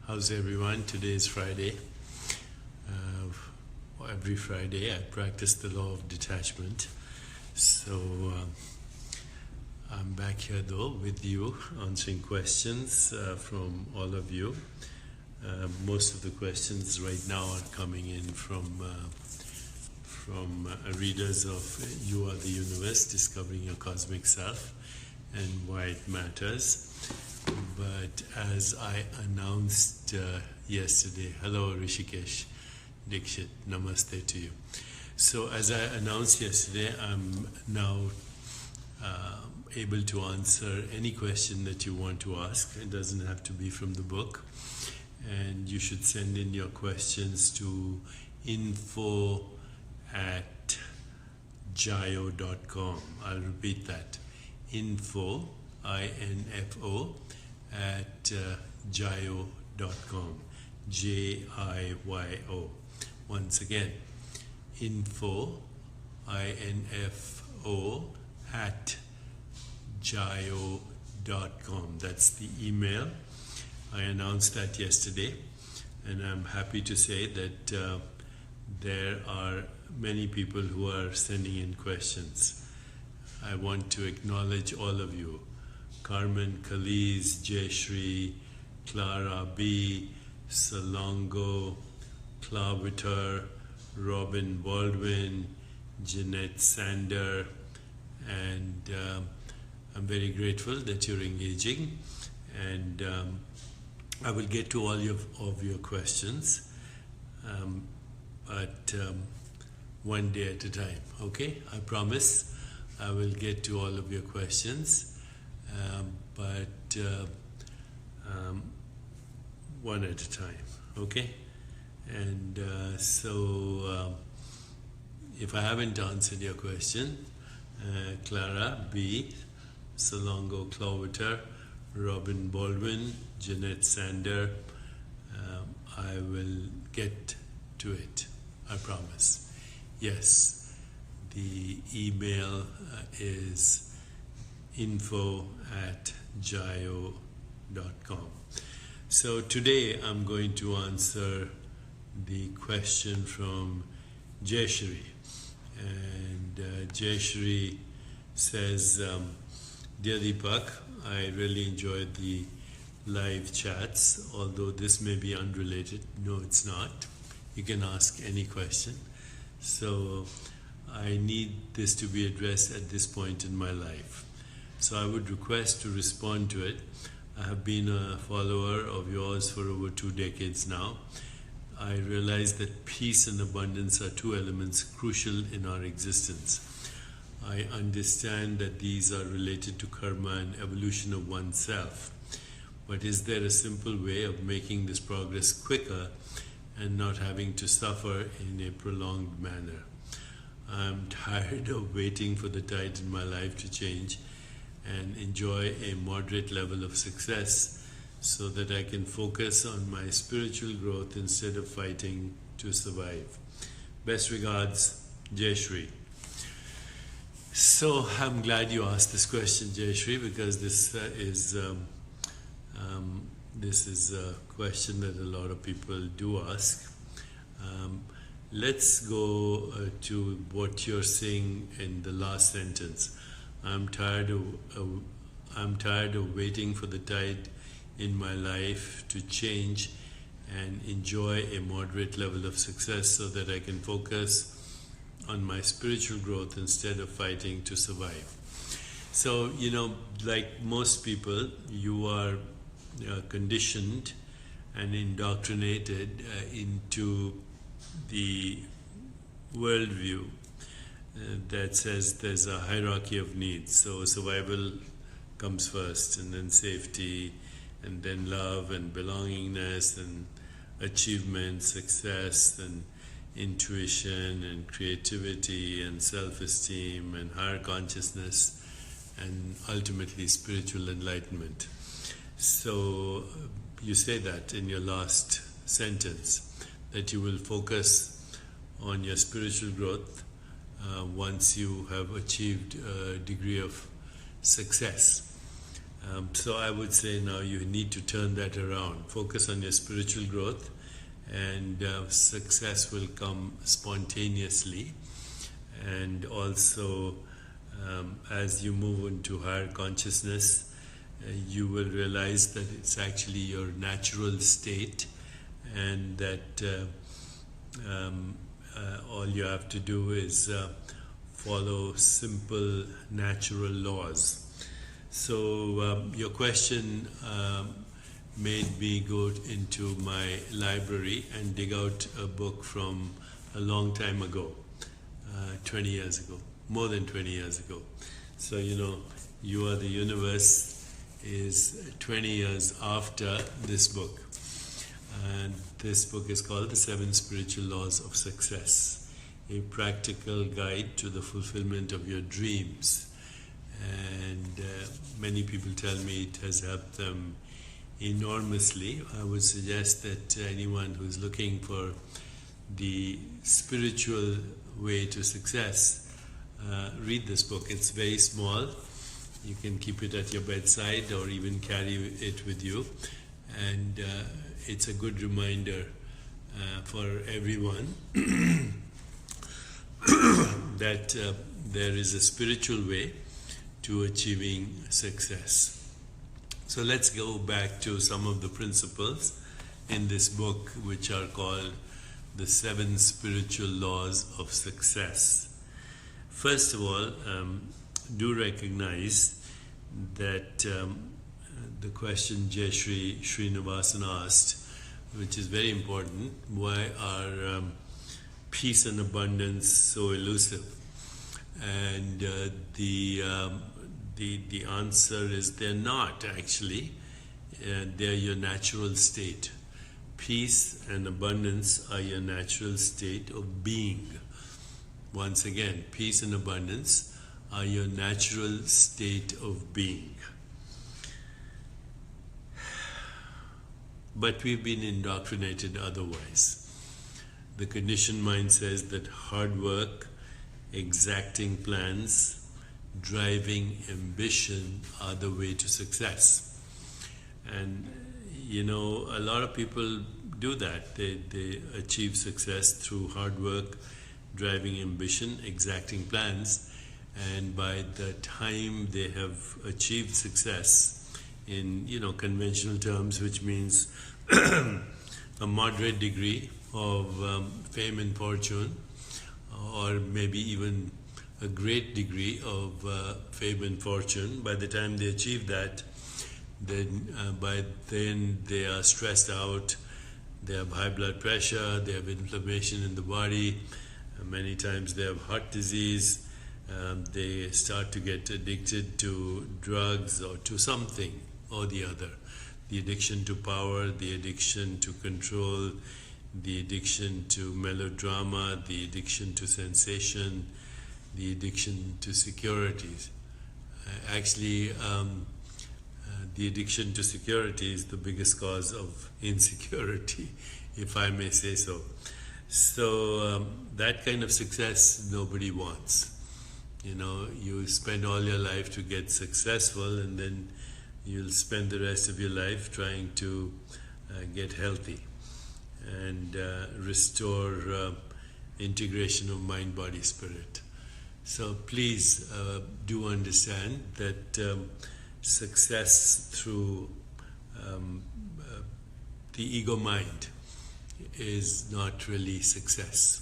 How's everyone? Today is Friday. Every Friday I practice the law of detachment. So I'm back here though with you, answering questions from all of you. Most of the questions right now are coming in from readers of You Are the Universe, Discovering Your Cosmic Self and Why It Matters. But as I announced yesterday, hello Rishikesh Dikshit, namaste to you. So as I announced yesterday, I'm now able to answer any question that you want to ask. It doesn't have to be from the book. And you should send in your questions to info@jayo.com. I'll repeat that. Info, I-N-F-O, at jayo.com. J-I-Y-O. Once again, info, I-N-F-O, at jayo.com. That's the email. I announced that yesterday, and I'm happy to say that there are many people who are sending in questions. I want to acknowledge all of you. Carmen, Khalees, Jayashri, Clara B, Salongo, Clavitter, Robin Baldwin, Jeanette Sander, and I'm very grateful that you're engaging, and I will get to all of your questions, but one day at a time, okay? I promise I will get to all of your questions, but one at a time, okay? And so if I haven't answered your question, Clara B, Salongo Cloveter, Robin Baldwin, Jeanette Sander, I will get to it, I promise. Yes, the email is info@jayo.com. So today I'm going to answer the question from Jayashri. And Jayashri says, Dear Deepak, I really enjoyed the live chats, although this may be unrelated. No, it's not. You can ask any question. So I need this to be addressed at this point in my life. So I would request to respond to it. I have been a follower of yours for over 2 decades now. I realize that peace and abundance are two elements crucial in our existence. I understand that these are related to karma and evolution of oneself. But is there a simple way of making this progress quicker and not having to suffer in a prolonged manner? I'm tired of waiting for the tide in my life to change and enjoy a moderate level of success so that I can focus on my spiritual growth instead of fighting to survive. Best regards, Jayashri. So I'm glad you asked this question, Jayashri, because this is a question that a lot of people do ask. Let's go to what you're saying in the last sentence. I'm tired of waiting for the tide in my life to change and enjoy a moderate level of success so that I can focus on my spiritual growth instead of fighting to survive. So, like most people, you are conditioned and indoctrinated into the worldview that says there's a hierarchy of needs. So survival comes first, and then safety, and then love and belongingness and achievement, success and intuition and creativity and self-esteem and higher consciousness and ultimately spiritual enlightenment. So you say that in your last sentence, that you will focus on your spiritual growth once you have achieved a degree of success. So I would say now you need to turn that around. Focus on your spiritual growth, and success will come spontaneously. And also, as you move into higher consciousness, you will realize that it's actually your natural state, and that all you have to do is follow simple natural laws. So your question made me go into my library and dig out a book from a long time ago, 20 years ago, more than 20 years ago. So, You Are the Universe is 20 years after this book. And this book is called The 7 Spiritual Laws of Success, a practical guide to the fulfillment of your dreams. And many people tell me it has helped them enormously. I would suggest that anyone who's looking for the spiritual way to success, read this book. It's very small. You can keep it at your bedside or even carry it with you. And it's a good reminder for everyone that there is a spiritual way to achieving success. So let's go back to some of the principles in this book, which are called the 7 Spiritual Laws of Success. First of all, do recognize that the question Jayashree Srinivasan asked, which is very important, why are peace and abundance so elusive? And the answer is they're not actually. They're your natural state. Peace and abundance are your natural state of being. Once again, peace and abundance are your natural state of being. But we've been indoctrinated otherwise. The conditioned mind says that hard work, exacting plans, driving ambition are the way to success. And a lot of people do that. They achieve success through hard work, driving ambition, exacting plans, and by the time they have achieved success in conventional terms, which means a moderate degree of fame and fortune, or maybe even a great degree of fame and fortune, by the time they achieve that, by then they are stressed out, they have high blood pressure, they have inflammation in the body, many times they have heart disease, they start to get addicted to drugs or to something or the other. The addiction to power, the addiction to control, the addiction to melodrama, the addiction to sensation, the addiction to securities. The addiction to security is the biggest cause of insecurity, if I may say so. So that kind of success nobody wants. You spend all your life to get successful, and then you'll spend the rest of your life trying to get healthy and restore integration of mind, body, spirit. So please do understand that success through the ego mind is not really success.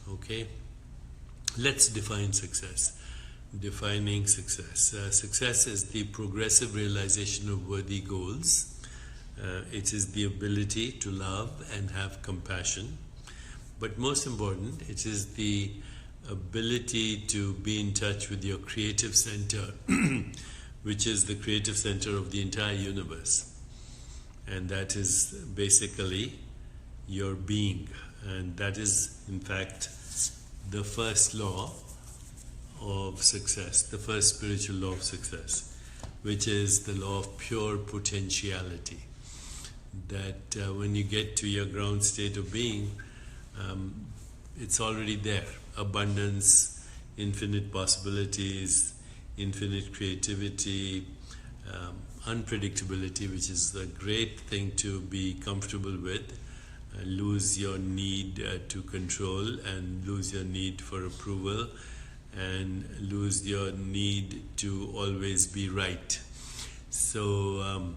Okay? Let's define success. Defining success. Success is the progressive realization of worthy goals. It is the ability to love and have compassion. But most important, it is the ability to be in touch with your creative center, which is the creative center of the entire universe. And that is basically your being. And that is, in fact, the first law of success, the first spiritual law of success, which is the law of pure potentiality. That when you get to your ground state of being, it's already there. Abundance, infinite possibilities, infinite creativity, unpredictability, which is a great thing to be comfortable with. Lose your need to control, and lose your need for approval, and lose your need to always be right. So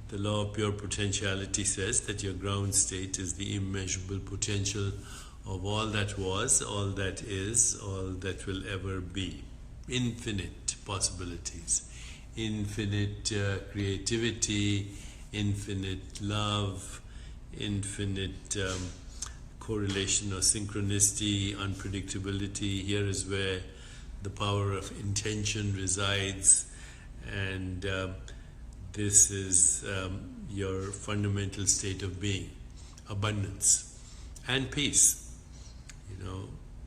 the law of pure potentiality says that your ground state is the immeasurable potential of all that was, all that is, all that will ever be. Infinite possibilities, infinite creativity, infinite love, infinite correlation or synchronicity, unpredictability. Here is where the power of intention resides, and this is your fundamental state of being, abundance and peace.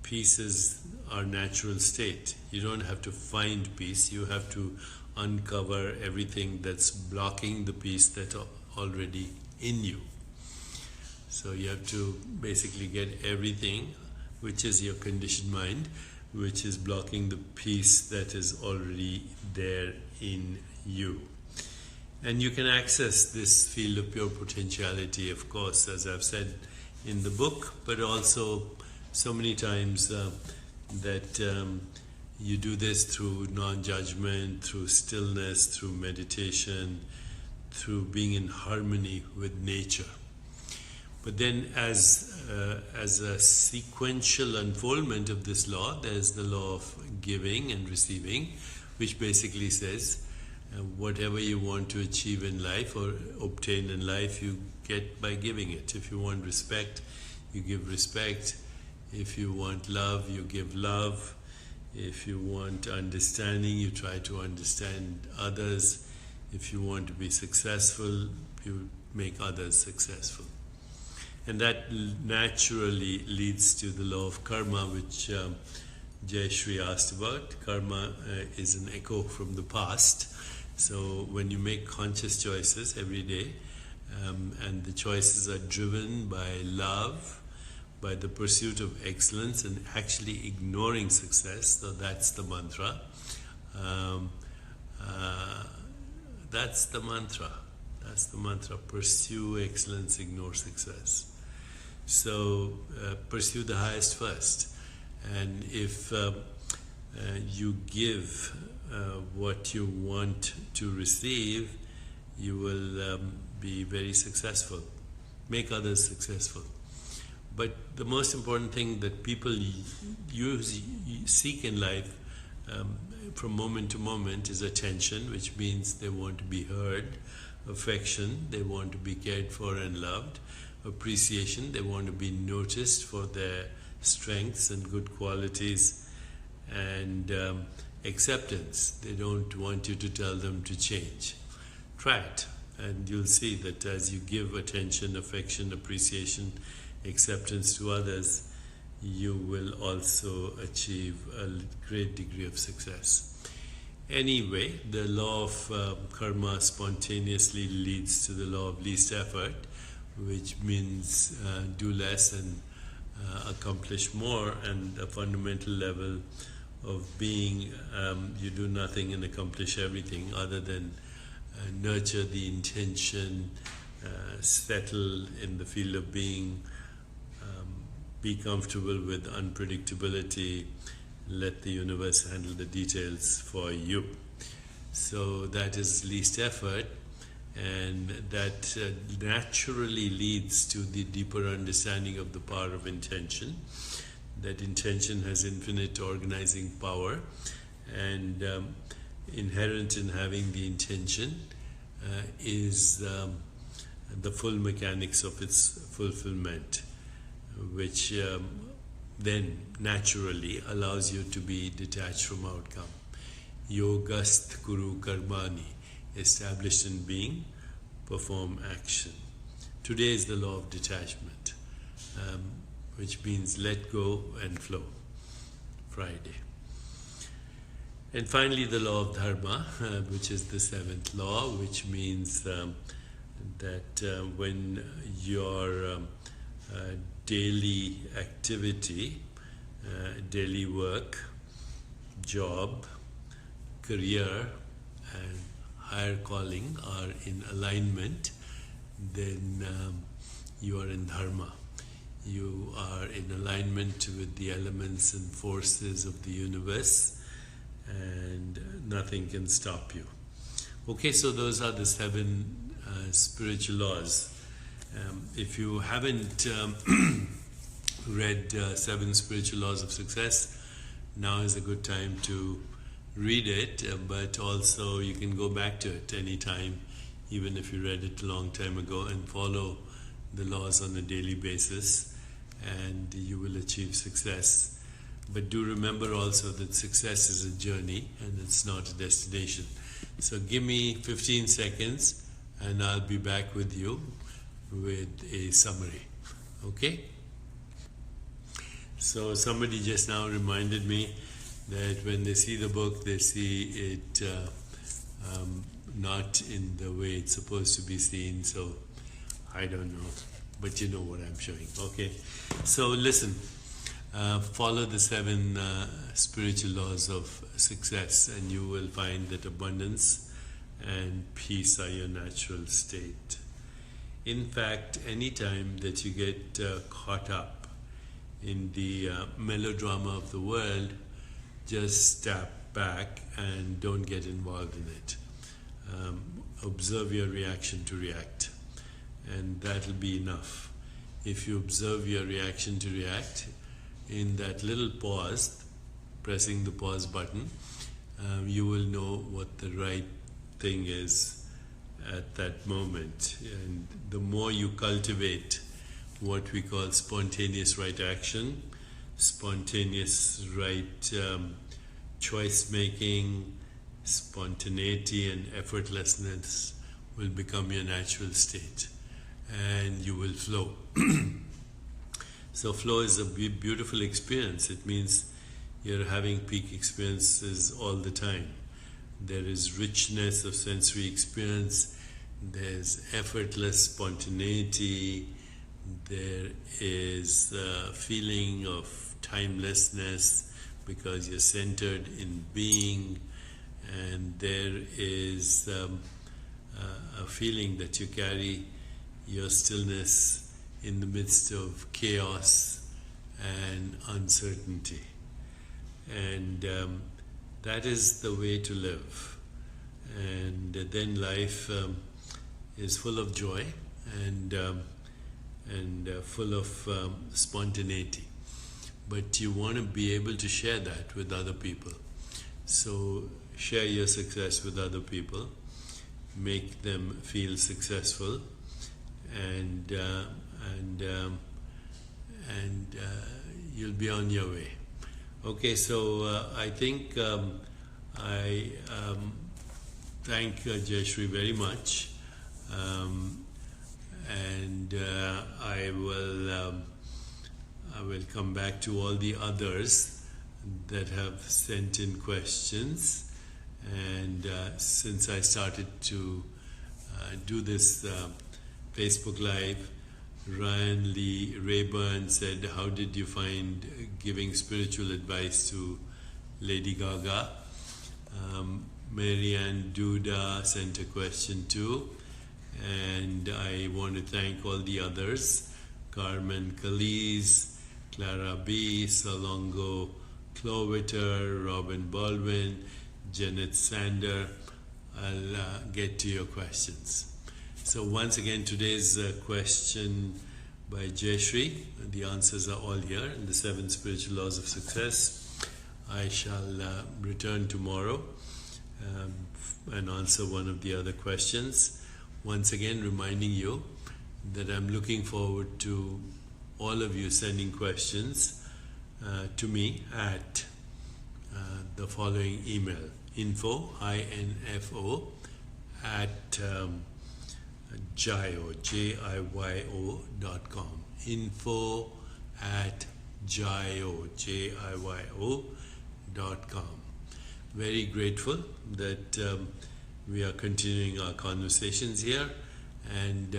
Peace is our natural state. You don't have to find peace, you have to uncover everything that's blocking the peace that's already in you. So you have to basically get everything, which is your conditioned mind, which is blocking the peace that is already there in you. And you can access this field of pure potentiality, of course, as I've said in the book, but also so many times that you do this through non-judgment, through stillness, through meditation, through being in harmony with nature. But then as a sequential unfoldment of this law, there's the law of giving and receiving, which basically says whatever you want to achieve in life or obtain in life, you get by giving it. If you want respect, you give respect. If you want love, you give love. If you want understanding, you try to understand others. If you want to be successful, you make others successful. And that naturally leads to the law of karma, which Jayashree asked about. Karma is an echo from the past. So when you make conscious choices every day, and the choices are driven by love, by the pursuit of excellence, and actually ignoring success, so that's the mantra. That's the mantra. That's the mantra. Pursue excellence, ignore success. So pursue the highest first. And if you give what you want to receive, you will be very successful. Make others successful. But the most important thing that people seek in life from moment to moment is attention, which means they want to be heard, affection, they want to be cared for and loved, appreciation, they want to be noticed for their strengths and good qualities, and acceptance, they don't want you to tell them to change. Try it, and you'll see that as you give attention, affection, appreciation, acceptance to others, you will also achieve a great degree of success. Anyway, the law of karma spontaneously leads to the law of least effort, which means do less and accomplish more, and a fundamental level of being, you do nothing and accomplish everything other than nurture the intention, settle in the field of being, be comfortable with unpredictability, let the universe handle the details for you. So that is least effort, and that naturally leads to the deeper understanding of the power of intention. That intention has infinite organizing power, and inherent in having the intention is the full mechanics of its fulfillment, which then naturally allows you to be detached from outcome. Yogast Kuru Karmani, established in being, perform action. Today is the law of detachment, which means let go and flow. Friday. And finally, the law of dharma, which is the seventh law, which means that when your daily activity, daily work, job, career, and higher calling are in alignment, then you are in dharma. You are in alignment with the elements and forces of the universe, and nothing can stop you. Okay, so those are the 7 spiritual laws. If you haven't read 7 spiritual laws of success, now is a good time to read it, but also you can go back to it anytime, even if you read it a long time ago, and follow the laws on a daily basis, and you will achieve success. But do remember also that success is a journey and it's not a destination. So give me 15 seconds and I'll be back with you with a summary. Okay? So somebody just now reminded me that when they see the book, they see it not in the way it's supposed to be seen. So I don't know, but you know what I'm showing. Okay, so listen, follow the 7 spiritual laws of success, and you will find that abundance and peace are your natural state. In fact, anytime that you get caught up in the melodrama of the world, just step back and don't get involved in it. Observe your reaction to react, and that'll be enough. If you observe your reaction to react, in that little pause, pressing the pause button, you will know what the right thing is at that moment. And the more you cultivate what we call spontaneous right action, spontaneous right choice making, spontaneity and effortlessness will become your natural state, and you will flow. So flow is a beautiful experience. It means you're having peak experiences all the time. There is richness of sensory experience, there's effortless spontaneity, there is a feeling of timelessness because you're centered in being, and there is a feeling that you carry your stillness in the midst of chaos and uncertainty. And that is the way to live. And then life is full of joy and full of spontaneity. But you want to be able to share that with other people. So share your success with other people, make them feel successful, and you'll be on your way. Okay, so I think I thank Jayashree very much, and I will come back to all the others that have sent in questions. And since I started to do this Facebook Live, Ryan Lee Rayburn said, how did you find giving spiritual advice to Lady Gaga? Marianne Duda sent a question too, and I want to thank all the others: Carmen Calise, Clara B, Salongo Cloveter, Robin Baldwin, Janet Sander. I'll get to your questions. So once again, today's question by Jayashree, the answers are all here in the 7 spiritual laws of success. I shall return tomorrow and answer one of the other questions. Once again, reminding you that I'm looking forward to all of you sending questions to me at the following email: info, I-N-F-O, at jiyo.com. Info at jiyo.com. Very grateful that we are continuing our conversations here, and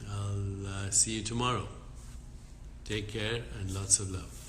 I'll see you tomorrow. Take care and lots of love.